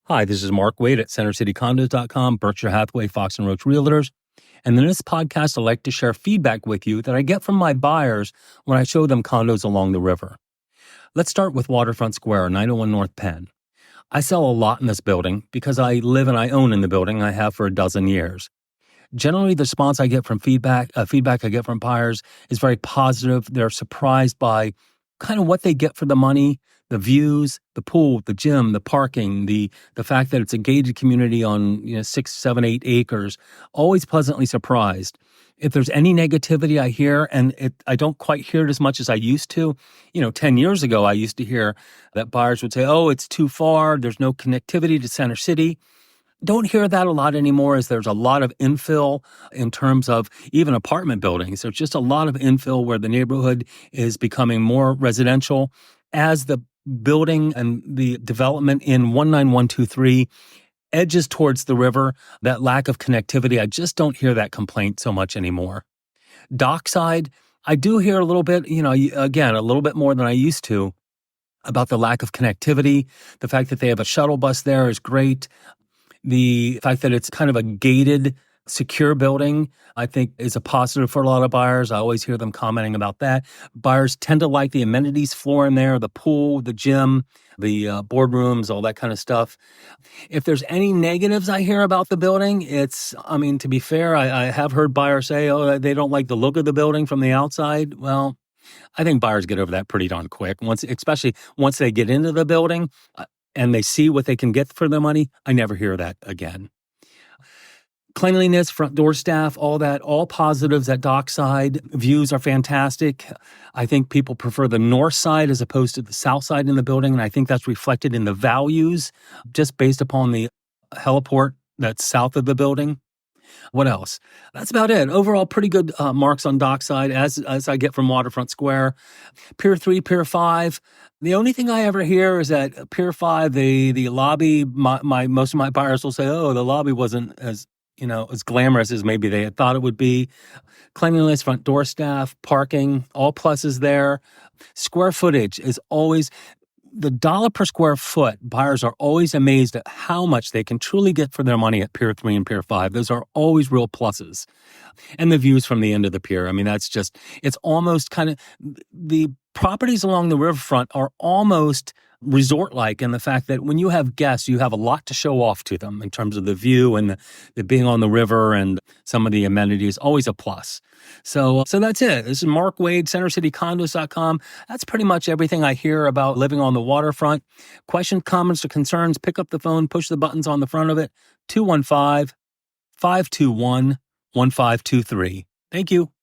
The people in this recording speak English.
Hi, this is Mark Wade at CenterCityCondos.com, Berkshire Hathaway Fox Roach Realtors. And in this podcast, I'd like to share feedback with you that I get from my buyers when I show them condos along the river. Let's start with Waterfront Square, 901 North Penn. I sell a lot in this building because I live and I own in the building. I have for a dozen years. Generally, the response I get from feedback I get from buyers is very positive. They're surprised by kind of what they get for the money, the views, the pool, the gym, the parking, the fact that it's a gated community on 6, 7, 8 acres. Always pleasantly surprised. If there's any negativity I hear, and I don't quite hear it as much as I used to. 10 years ago, I used to hear that buyers would say, "Oh, it's too far. There's no connectivity to Center City." Don't hear that a lot anymore, as there's a lot of infill in terms of even apartment buildings. There's just a lot of infill where the neighborhood is becoming more residential. As the building and the development in 19123 edges towards the river, that lack of connectivity, I just don't hear that complaint so much anymore. Dockside, I do hear a little bit, again, a little bit more than I used to about the lack of connectivity. The fact that they have a shuttle bus there is great. The fact that it's kind of a gated, secure building, I think, is a positive for a lot of buyers. I always hear them commenting about that. Buyers tend to like the amenities floor in there, the pool, the gym, the boardrooms, all that kind of stuff. If there's any negatives I hear about the building, to be fair, I have heard buyers say, "Oh, they don't like the look of the building from the outside." Well, I think buyers get over that pretty darn quick, especially once they get into the building. And they see what they can get for their money. I never hear that again. Cleanliness, front door staff, all that, all positives at Dockside. Views are fantastic. I think people prefer the north side as opposed to the south side in the building, and I think that's reflected in the values just based upon the heliport that's south of the building. What else? That's about it. Overall, pretty good marks on Dockside, as I get from Waterfront Square. Pier 3, Pier 5. The only thing I ever hear is that Pier 5, the lobby, most of my buyers will say, "Oh, the lobby wasn't as glamorous as maybe they had thought it would be." Cleanliness, front door staff, parking, all pluses there. Square footage is always the dollar per square foot. Buyers are always amazed at how much they can truly get for their money at Pier 3 and Pier 5. Those are always real pluses. And the views from the end of the pier. It's almost kind of, the properties along the riverfront are almost resort-like in the fact that when you have guests, you have a lot to show off to them in terms of the view and the being on the river and some of the amenities, always a plus. So that's it. This is Mark Wade, CenterCityCondos.com. That's pretty much everything I hear about living on the waterfront. Questions, comments, or concerns, pick up the phone, push the buttons on the front of it, 215-521-1523. Thank you.